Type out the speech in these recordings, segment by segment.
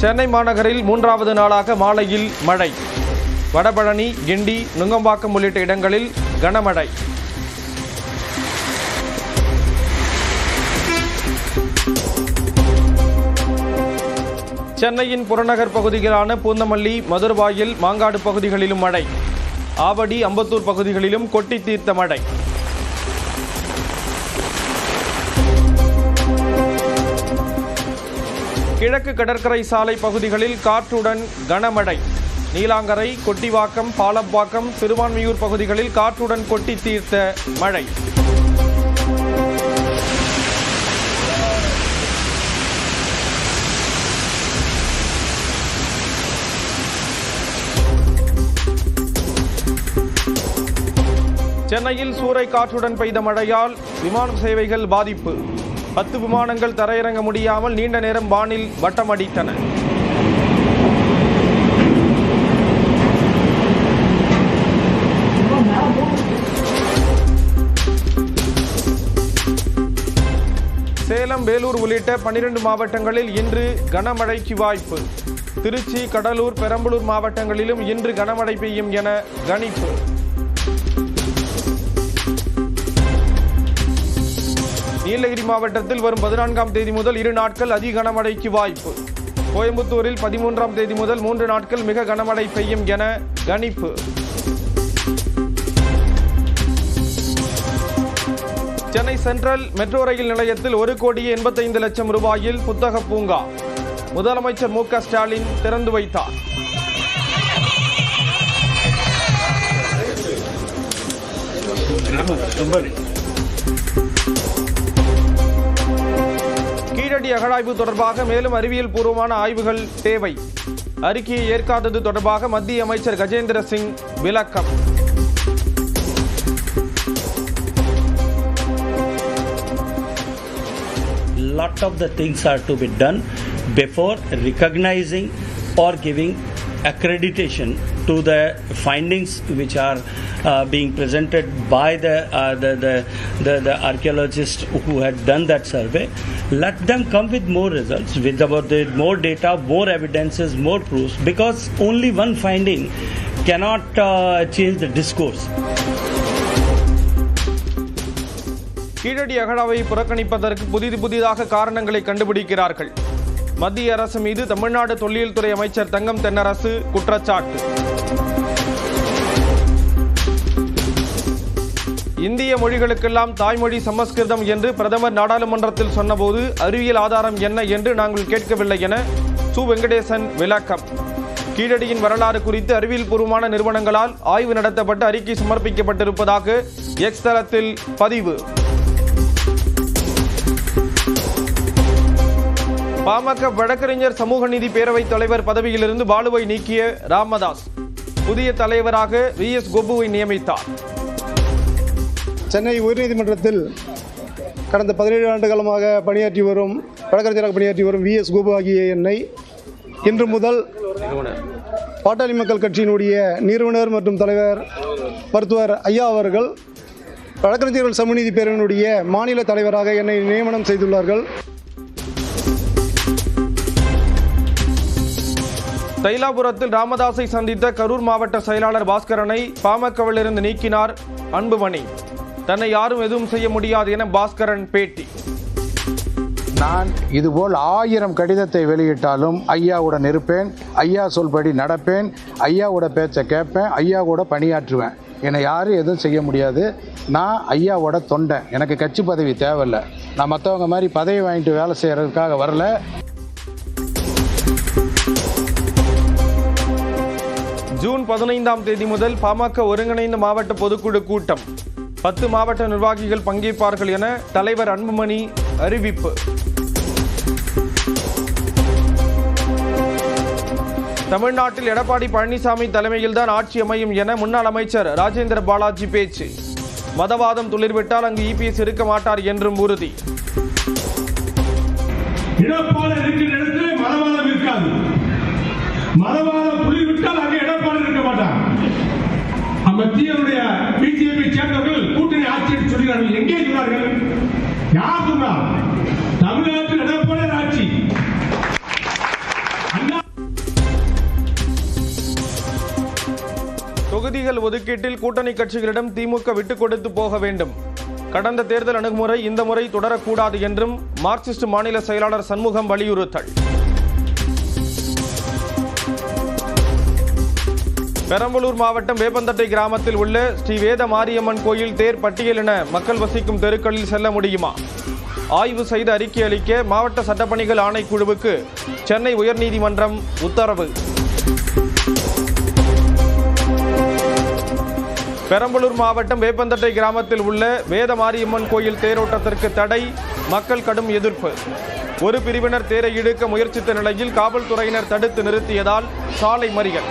சென்னை மாநகரில் மூன்றாவது நாளாக மாலையில் மழை. வடபழனி, கிண்டி, நுங்கம்பாக்கம் உள்ளிட்ட இடங்களில் கனமழை. சென்னையின் புறநகர் பகுதிகளான பூந்தமல்லி, மதுரவாயல், மாங்காடு பகுதிகளிலும் மழை. ஆவடி, அம்பத்தூர் பகுதிகளிலும் கொட்டி தீர்த்த மழை. கிழக்கு கடற்கரை சாலை பகுதிகளில் காற்றுடன் கனமழை. நீலாங்கரை, கொட்டிவாக்கம், பாலப்பாக்கம், திருவான்மியூர் பகுதிகளில் காற்றுடன் கொட்டி தீர்த்த மழை. சென்னையில் சூறை காற்றுடன் பெய்த மழையால் விமான சேவைகள் பாதிப்பு. 10 விமானங்கள் தரையிறங்க முடியாமல் நீண்ட நேரம் வானில் வட்டமடித்தன. சேலம், வேலூர் உள்ளிட்ட 12 மாவட்டங்களில் இன்று கனமழைக்கு வாய்ப்பு. திருச்சி, கடலூர், பெரம்பலூர் மாவட்டங்களிலும் இன்று கனமழை பெய்யும் என கணிப்பு. நீலகிரி மாவட்டத்தில் வரும் 14ஆம் தேதி முதல் 2 நாட்கள் அதி கனமழைக்கு வாய்ப்பு. கோயம்புத்தூரில் 13ஆம் தேதி முதல் 3 நாட்கள் மிக கனமழை பெய்யும் என கணிப்பு. சென்னை சென்ட்ரல் மெட்ரோ ரயில் நிலையத்தில் 1,85,00,000 ரூபாயில் புத்தக பூங்கா முதலமைச்சர் மு.க. ஸ்டாலின் திறந்து வைத்தார். கீழடி அகழாய்வு தொடர்பாக மேலும் அறிவியல் பூர்வமான ஆய்வுகள் தேவை. அறிக்கையை ஏற்காதது தொடர்பாக மத்திய அமைச்சர் கஜேந்திர சிங் விளக்கம். Lot of the things are to be done before recognizing or giving accreditation to the findings which are being presented by the archaeologists who had done that survey. Let them come with more results, with more data, more evidences, more proofs, because only one finding cannot change the discourse. Keezhadi அகழாய்வை புறக்கணிப்பதற்கு புதிதாக காரணங்களை கண்டுபிடிக்கிறார்கள். மத்திய அரசு மீது தமிழ்நாடு தொல்லியல் துறை அமைச்சர் தங்கம் தென்னரசு குற்றச்சாட்டு. இந்திய மொழிகளுக்கெல்லாம் தாய்மொழி சமஸ்கிருதம் என்று பிரதமர் நாடாளுமன்றத்தில் சொன்னபோது அறிவியல் ஆதாரம் என்ன என்று நாங்கள் கேட்கவில்லை என சு. வெங்கடேசன் விளக்கம். கீழடியின் வரலாறு குறித்து அறிவியல் பூர்வமான நிறுவனங்களால் ஆய்வு நடத்தப்பட்டு அறிக்கை சமர்ப்பிக்கப்பட்டிருப்பதாக எக்ஸ் தளத்தில் பதிவு. பாமக வழக்கறிஞர் சமூக நீதி பேரவைத் தலைவர் பதவியிலிருந்து பாலுவை நீக்கிய ராமதாஸ் புதிய தலைவராக VS கோபுவை நியமித்தார். சென்னை உயர்நீதிமன்றத்தில் கடந்த 17 ஆண்டு காலமாக வழக்கறிஞராக பணியாற்றி வரும் VS கோபு ஆகிய என்னை இன்று முதல் பாட்டாளி மக்கள் கட்சியினுடைய நிறுவனர் மற்றும் தலைவர் மருத்துவர் ஐயா அவர்கள் வழக்கறிஞர்கள் சமூக நீதி பேரவையினுடைய மாநில தலைவராக என்னை நியமனம் செய்துள்ளார்கள். தைலாபுரத்தில் ராமதாஸை சந்தித்த கரூர் மாவட்ட செயலாளர் பாஸ்கரனை பாமகவிலிருந்து நீக்கினார் அன்புமணி. தன்னை யாரும் எதுவும் செய்ய முடியாது என பாஸ்கரன் பேட்டி. நான் இதுபோல் 1000 கடிதத்தை வெளியிட்டாலும் ஐயாவுடன் இருப்பேன், ஐயா சொல்படி நடப்பேன், ஐயாவோட பேச்சை கேட்பேன், ஐயாவோட பணியாற்றுவேன். என்னை யாரும் எதுவும் செய்ய முடியாது. நான் ஐயாவோட தொண்டை. எனக்கு கட்சி பதவி தேவையில்லை. நான் மற்றவங்க மாதிரி பதவி வாங்கிட்டு வேலை செய்கிறதுக்காக வரல. ஜூன் 15ஆம் தேதி முதல் பாமக ஒருங்கிணைந்த மாவட்ட பொதுக்குழு கூட்டம். 10 மாவட்ட நிர்வாகிகள் பங்கேற்பார்கள் என தலைவர் அன்புமணி அறிவிப்பு. தமிழ்நாட்டில் எடப்பாடி பழனிசாமி தலைமையில்தான் ஆட்சி அமையும் என முன்னாள் அமைச்சர் ராஜேந்திர பாலாஜி பேச்சு. மதவாதம் துளிர்விட்டால் அங்கு EPS இருக்க மாட்டார் என்றும் உறுதி. மதவாதம் துளிர்விட்டால் அங்கே எடப்பாடி இருக்க மாட்டார். மத்திய பிஜேபி சேர்ந்தவர்கள் கூட்டணி ஆட்சி சொல்கிறார்கள். எங்கே சொன்னார்கள்? யார் சொன்னார்? தமிழ்நாட்டில் எடப்பாடி ஆட்சி. தொகுதிகள் ஒதுக்கீட்டில் கூட்டணி கட்சிகளிடம் திமுக விட்டுக் கொடுத்து போக வேண்டும். கடந்த தேர்தல் அணுகுமுறை இந்த முறை தொடரக்கூடாது என்றும் மார்க்சிஸ்ட் மாநில செயலாளர் சண்முகம் வலியுறுத்தல். பெரம்பலூர் மாவட்டம் வேப்பந்தட்டை கிராமத்தில் உள்ள ஸ்ரீ வேத மாரியம்மன் கோயில் தேர் பட்டியல் என மக்கள் வசிக்கும் தெருக்களில் செல்ல முடியுமா? ஆய்வு செய்து அறிக்கை அளிக்க மாவட்ட சட்டப்பணிகள் ஆணைக்குழுவுக்கு சென்னை உயர்நீதிமன்றம் உத்தரவு. பெரம்பலூர் மாவட்டம் வேப்பந்தட்டை கிராமத்தில் உள்ள வேத மாரியம்மன் கோயில் தேரோட்டத்திற்கு தடை, மக்கள் கடும் எதிர்ப்பு. ஒரு பிரிவினர் தேரை இழுக்க முயற்சித்த நிலையில் காவல்துறையினர் தடுத்து நிறுத்தியதால் சாலை மறியல்.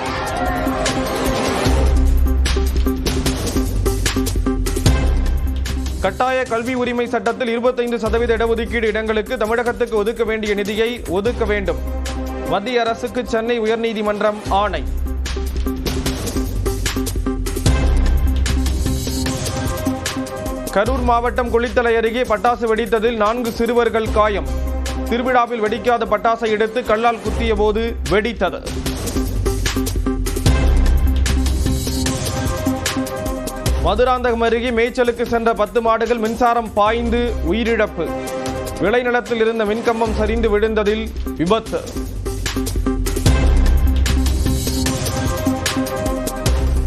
கட்டாய கல்வி உரிமை சட்டத்தில் 25% இடஒதுக்கீடு இடங்களுக்கு தமிழகத்துக்கு ஒதுக்க வேண்டிய நிதியை ஒதுக்க வேண்டும். மத்திய அரசுக்கு சென்னை உயர்நீதிமன்றம் ஆணை. கரூர் மாவட்டம் குளித்தலை அருகே பட்டாசு வெடித்ததில் 4 சிறுவர்கள் காயம். திருவிழாவில் வெடிக்காத பட்டாசை எடுத்து கல்லால் குத்திய போது வெடித்தது. மதுராந்தகம் அருகே மேய்ச்சலுக்கு சென்ற 10 மாடுகள் மின்சாரம் பாய்ந்து உயிரிழப்பு. விளைநிலத்தில் இருந்த மின்கம்பம் சரிந்து விழுந்ததில் விபத்து.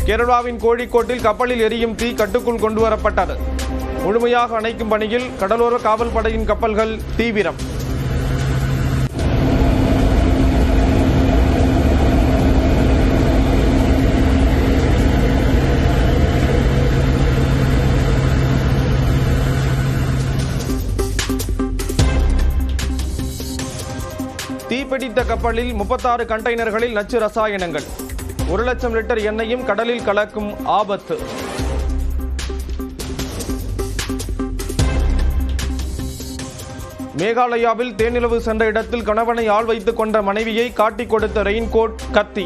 கேரளாவின் கோழிக்கோட்டில் கப்பலில் எரியும் தீ கட்டுக்குள் கொண்டுவரப்பட்டது. முழுமையாக அணைக்கும் பணியில் கடலோர காவல் படையின் கப்பல்கள் தீவிரம். தீப்பிடித்த கப்பலில் 36 கண்டெய்னர்களில் நச்சு ரசாயனங்கள். 1,00,000 லிட்டர் எண்ணெயும் கடலில் கலக்கும் ஆபத்து. மேகாலயாவில் தேனிலவு சென்ற இடத்தில் கணவனை ஆள் வைத்துக் கொண்ட மனைவியை காட்டிக் கொடுத்த ரெயின்கோட் கத்தி.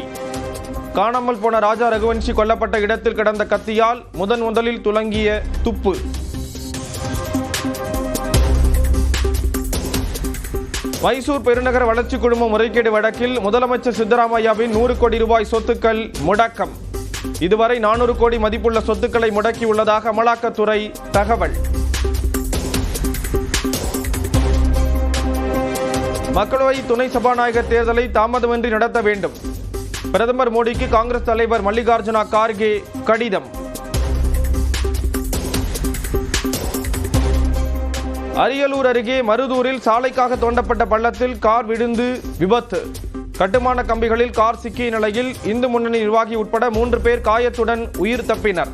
காணாமல் போன ராஜா ரகுவன்ஷி கொல்லப்பட்ட இடத்தில் கிடந்த கத்தியால் முதலில் துலங்கிய துப்பு. மைசூர் பெருநகர வளர்ச்சி குழும முறைகேடு வழக்கில் முதலமைச்சர் சித்தராமையாவின் 100 கோடி ரூபாய் சொத்துக்கள் முடக்கம். இதுவரை 400 கோடி மதிப்புள்ள சொத்துக்களை முடக்கியுள்ளதாக அமலாக்கத்துறை தகவல். மக்களவை துணை சபாநாயகர் தேர்தலை தாமதமின்றி நடத்த வேண்டும். பிரதமர் மோடிக்கு காங்கிரஸ் தலைவர் மல்லிகார்ஜுனா கார்கே கடிதம். அரியலூர் அருகே மருதூரில் சாலைக்காக தோண்டப்பட்ட பள்ளத்தில் கார் விழுந்து விபத்து. கட்டுமான கம்பிகளில் கார் சிக்கிய நிலையில் இந்து முன்னணி நிர்வாகி உட்பட 3 பேர் காயத்துடன் உயிர் தப்பினர்.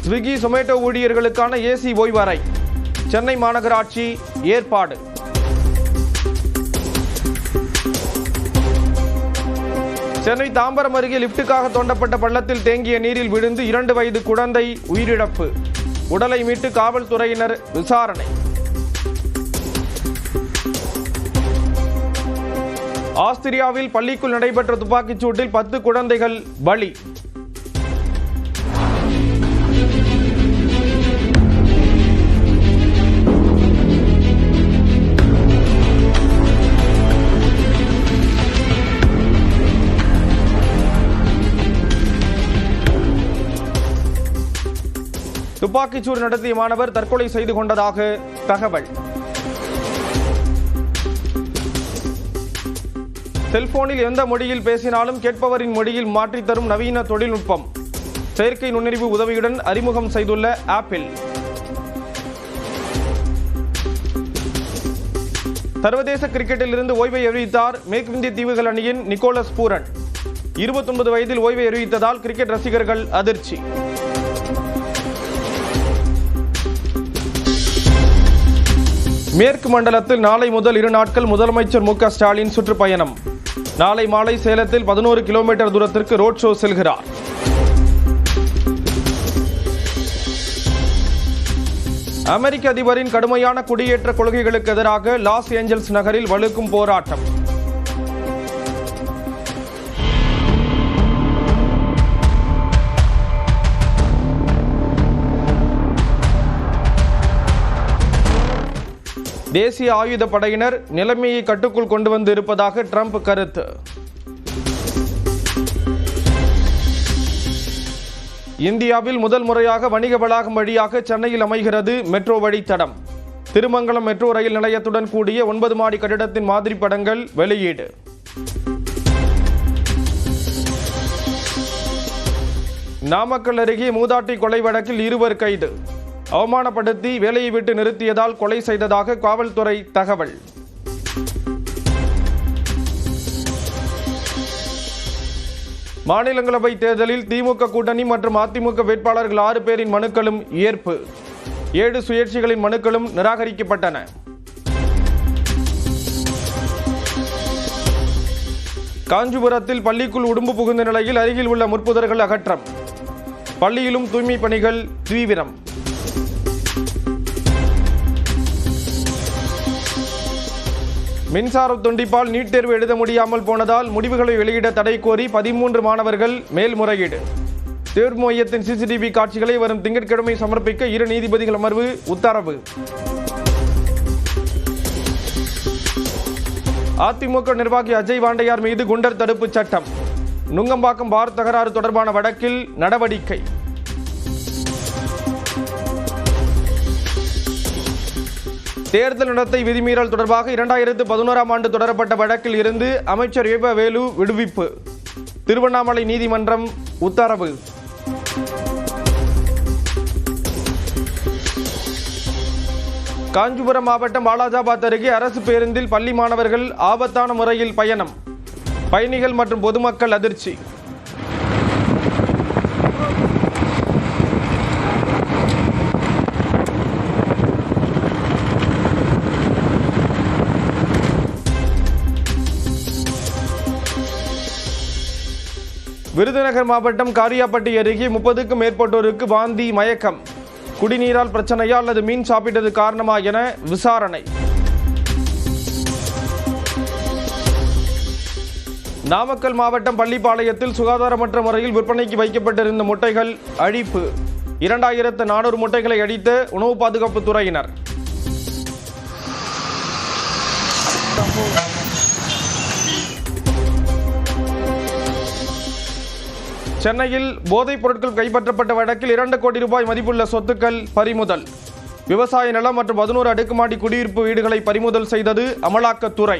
ஸ்விக்கி சொமேட்டோ ஊழியர்களுக்கான ஏசி ஓய்வறை சென்னை மாநகராட்சி ஏற்பாடு. சென்னை தாம்பரம் அருகே லிப்டுக்காக தோண்டப்பட்ட பள்ளத்தில் தேங்கிய நீரில் விழுந்து 2 வயது குழந்தை உயிரிழப்பு. உடலை மீட்டு காவல்துறையினர் விசாரணை. ஆஸ்திரியாவில் பள்ளிக்குள் நடைபெற்ற துப்பாக்கிச் சூட்டில் 10 குழந்தைகள் பலி. துப்பாக்கிச்சூடு நடத்திய மாணவர் தற்கொலை செய்து கொண்டதாக தகவல். செல்போனில் எந்த மொழியில் பேசினாலும் கேட்பவரின் மொழியில் மாற்றித்தரும் நவீன தொழில்நுட்பம். செயற்கை நுண்ணறிவு உதவியுடன் அறிமுகம் செய்துள்ள ஆப்பிள். சர்வதேச கிரிக்கெட்டில் இருந்து ஓய்வை அறிவித்தார் மேற்கிந்திய தீவுகள் அணியின் நிக்கோலஸ் பூரன். 29 வயதில் ஓய்வை அறிவித்ததால் கிரிக்கெட் ரசிகர்கள் அதிர்ச்சி. மேற்கு மண்டலத்தில் நாளை முதல் 2 நாட்கள் முதலமைச்சர் மு.க. ஸ்டாலின் சுற்றுப்பயணம். நாளை மாலை சேலத்தில் 11 கிலோமீட்டர் தூரத்திற்கு ரோட் ஷோ செல்கிறார். அமெரிக்க அதிபரின் கடுமையான குடியேற்ற கொள்கைகளுக்கு எதிராக லாஸ் ஏஞ்சல்ஸ் நகரில் வலுக்கும் போராட்டம். தேசிய ஆயுத படையினர் நிலைமையை கட்டுக்குள் கொண்டு வந்து இருப்பதாக ட்ரம்ப் கருத்து. இந்தியாவில் முதல் முறையாக வணிக வளாகம் வழியாக சென்னையில் அமைகிறது மெட்ரோ வழித்தடம். திருமங்கலம் மெட்ரோ ரயில் நிலையத்துடன் கூடிய 9 மாடி கட்டிடத்தின் மாதிரி படங்கள் வெளியீடு. நாமக்கல் அருகே மூதாட்டி கொலை வழக்கில் 2 கைது. அவமானப்படுத்தி வேலையை விட்டு நிறுத்தியதால் கொலை செய்ததாக காவல்துறை தகவல். மாநிலங்களவை தேர்தலில் திமுக கூட்டணி மற்றும் அதிமுக வேட்பாளர்கள் 6 பேரின் மனுக்களும் ஏற்பு. 7 சுயேட்சைகளின் மனுக்களும் நிராகரிக்கப்பட்டன. காஞ்சிபுரத்தில் பள்ளிக்குள் உடும்பு புகுந்த நிலையில் அருகில் உள்ள முற்புதர்கள் அகற்றம். பள்ளியிலும் தூய்மை பணிகள் தீவிரம். மின்சார துண்டிப்பால் நீட் தேர்வு எழுத முடியாமல் போனதால் முடிவுகளை வெளியிட தடை கோரி 13 மாணவர்கள் மேல்முறையீடு. தேர்வு மையத்தின் சிசிடிவி காட்சிகளை வரும் திங்கட்கிழமை சமர்ப்பிக்க 2 நீதிபதிகள் அமர்வு உத்தரவு. அதிமுக நிர்வாகி அஜய் வாண்டையார் மீது குண்டர் தடுப்பு சட்டம். நுங்கம்பாக்கம் பார் தகராறு தொடர்பான வழக்கில் நடவடிக்கை. தேர்தல் நடத்தை விதிமீறல் தொடர்பாக 2011ஆம் ஆண்டு தொடரப்பட்ட வழக்கில் இருந்து அமைச்சர் ஏவ வேலு விடுவிப்பு. திருவண்ணாமலை நீதிமன்றம் உத்தரவு. காஞ்சிபுரம் மாவட்டம் வாலாஜாபாத் அருகே அரசு பேருந்தில் பள்ளி மாணவர்கள் ஆபத்தான முறையில் பயணம். பயணிகள் மற்றும் பொதுமக்கள் அதிர்ச்சி. விருதுநகர் மாவட்டம் காரியாப்பட்டி அருகே 30க்கும் மேற்பட்டோருக்கு வாந்தி மயக்கம். குடிநீரால் பிரச்சனையா அல்லது மீன் சாப்பிட்டது காரணமா என விசாரணை. நாமக்கல் மாவட்டம் பள்ளிப்பாளையத்தில் சுகாதாரமற்ற முறையில் விற்பனைக்கு வைக்கப்பட்டிருந்த முட்டைகள் அழிப்பு. 2400 முட்டைகளை அடித்த உணவு பாதுகாப்பு துறையினர். சென்னையில் போதைப் பொருட்கள் கைப்பற்றப்பட்ட வழக்கில் 2 கோடி ரூபாய் மதிப்புள்ள சொத்துக்கள் பறிமுதல். விவசாய நிலம் மற்றும் 11 அடுக்குமாடி குடியிருப்பு வீடுகளை பறிமுதல் செய்தது அமலாக்கத்துறை.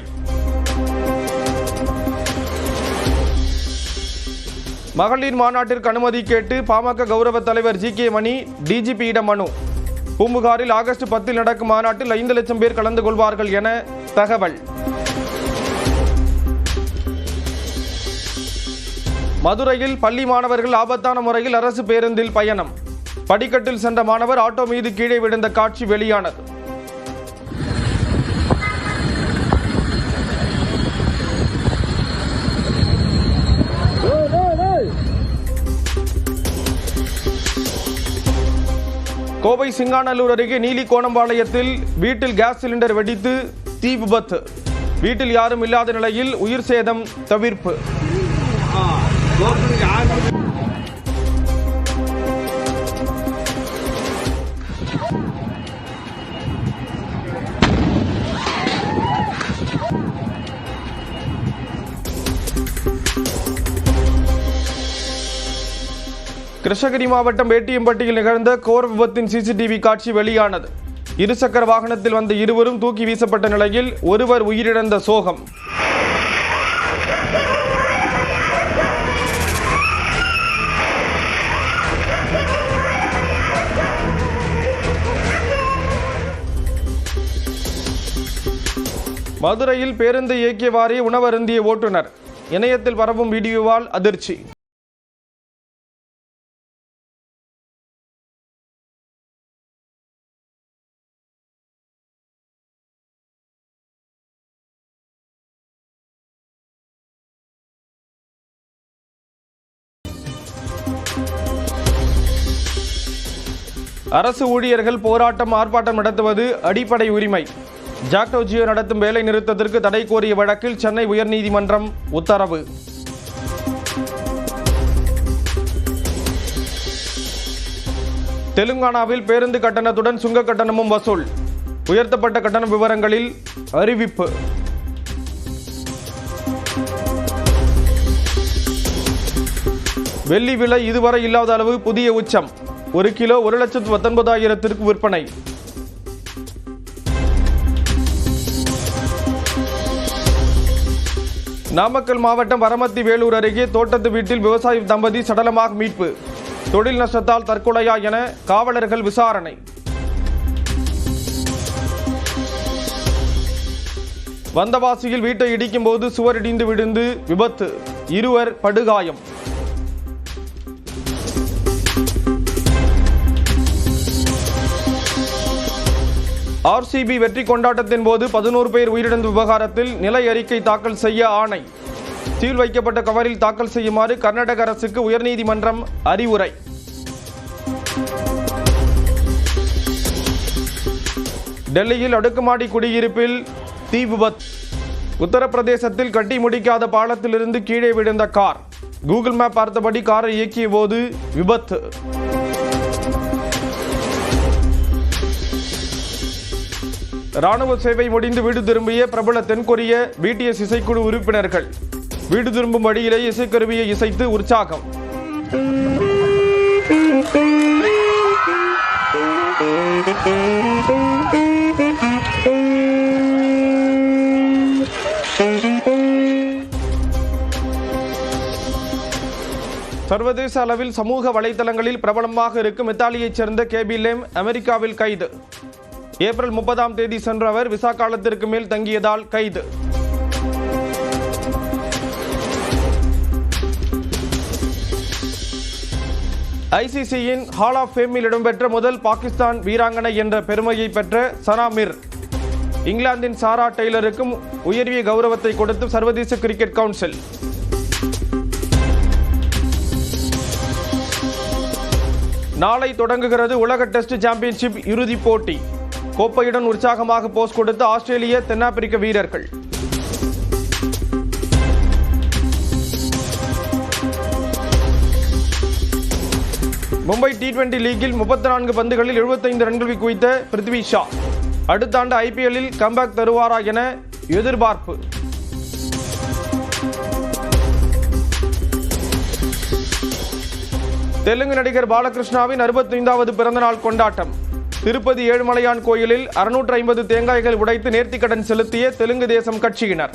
மகளிர் மாநாட்டிற்கு அனுமதி கேட்டு பாமக கௌரவ தலைவர் ஜி.கே. மணி டிஜிபியிடம் மனு. பூம்புகாரில் ஆகஸ்ட் 10 நடக்கும் மாநாட்டில் 5 லட்சம் பேர் கலந்து கொள்வார்கள் என தகவல். மதுரையில் பள்ளி மாணவர்கள் ஆபத்தான முறையில் அரசு பேருந்தில் பயணம். படிக்கட்டில் சென்ற மாணவர் ஆட்டோ மீது கீழே விழுந்த காட்சி வெளியானது. கோவை சிங்காநல்லூர் அருகே நீலிகோணம்பாளையத்தில் வீட்டில் கேஸ் சிலிண்டர் வெடித்து தீ விபத்து. வீட்டில் யாரும் இல்லாத நிலையில் உயிர் சேதம் தவிர்ப்பு. கிருஷ்ணகிரி மாவட்டம் வேட்டியம்பட்டியில் நிகழ்ந்த கோர விபத்தின் சிசிடிவி காட்சி வெளியானது. இருசக்கர வாகனத்தில் வந்த இருவரும் தூக்கி வீசப்பட்ட நிலையில் ஒருவர் உயிரிழந்த சோகம். மதுரையில் பேருந்து இயக்கியவாறே உணவருந்திய ஓட்டுநர். இணையத்தில் பரவும் வீடியோவால் அதிர்ச்சி. அரசு ஊழியர்கள் போராட்டம் ஆர்ப்பாட்டம் நடத்துவது அடிப்படை உரிமை. ஜாக்டோ ஜியோ நடத்தும் வேலை நிறுத்தத்திற்கு தடை கோரிய வழக்கில் சென்னை உயர்நீதிமன்றம் உத்தரவு. தெலுங்கானாவில் பேருந்து கட்டணத்துடன் சுங்க கட்டணமும் வசூல். உயர்த்தப்பட்ட கட்டண விவரங்களில் அறிவிப்பு. வெள்ளி விலை இதுவரை இல்லாத அளவு புதிய உச்சம். 1 கிலோ 1,19,000 விற்பனை. நாமக்கல் மாவட்டம் வரமத்தி வேலூர் அருகே தோட்டத்து வீட்டில் விவசாய தம்பதி சடலமாக மீட்பு. தொழில் நஷ்டத்தால் தற்கொலையா என காவலர்கள் விசாரணை. வந்தவாசியில் வீட்டை இடிக்கும் போது சுவர் இடிந்து விழுந்து விபத்து. 2 படுகாயம். RCB வெற்றி கொண்டாட்டத்தின் போது 11 பேர் உயிரிழந்த விவகாரத்தில் நிலை அறிக்கை தாக்கல் செய்ய ஆணை. சீல் வைக்கப்பட்ட கவரில் தாக்கல் செய்யுமாறு கர்நாடக அரசுக்கு உயர்நீதிமன்றம் அறிவுரை. டெல்லியில் அடுக்குமாடி குடியிருப்பில் தீ விபத்து. உத்தரப்பிரதேசத்தில் கட்டி முடிக்காத பாலத்திலிருந்து கீழே விழுந்த கார். கூகுள் மேப் பார்த்தபடி காரை இயக்கிய போது விபத்து. ராணுவ சேவை முடிந்து வீடு திரும்பிய பிரபல தென்கொரிய BTS இசைக்குழு உறுப்பினர்கள். வீடு திரும்பும் வழியிலே இசைக்கருவியை இசைத்து உற்சாகம். சர்வதேச அளவில் சமூக வலைதளங்களில் பிரபலமாக இருக்கும் இத்தாலியைச் சேர்ந்த கேபி லேம் அமெரிக்காவில் கைது. ஏப்ரல் 30ஆம் தேதி சென்ற அவர் விசா காலத்திற்கு மேல் தங்கியதால் கைது. ICCயின் ஹால் ஆஃப் ஃபேமில் இடம்பெற்ற முதல் பாகிஸ்தான் வீராங்கனை என்ற பெருமையை பெற்ற சனா மிர். இங்கிலாந்தின் சாரா டெய்லருக்கும் உயரிய கௌரவத்தை கொடுத்து சர்வதேச கிரிக்கெட் கவுன்சில். நாளை தொடங்குகிறது உலக டெஸ்ட் சாம்பியன்ஷிப் இறுதிப் போட்டி. கோப்பையுடன் உற்சாகமாக போஸ் கொடுத்த ஆஸ்திரேலிய தென்னாப்பிரிக்க வீரர்கள். மும்பை T20 லீக்கில் 34 பந்துகளில் 75 ரன்களை குவித்த பிருத்வி ஷா அடுத்த ஆண்டு IPLல் கம்பேக் தருவாரா என எதிர்பார்ப்பு. தெலுங்கு நடிகர் பாலகிருஷ்ணாவின் 65வது பிறந்தநாள் கொண்டாட்டம். திருப்பதி ஏழுமலையான் கோயிலில் 650 தேங்காய்கள் உடைத்து நேர்த்திக்கடன் செலுத்திய தெலுங்கு தேசம் கட்சியினர்.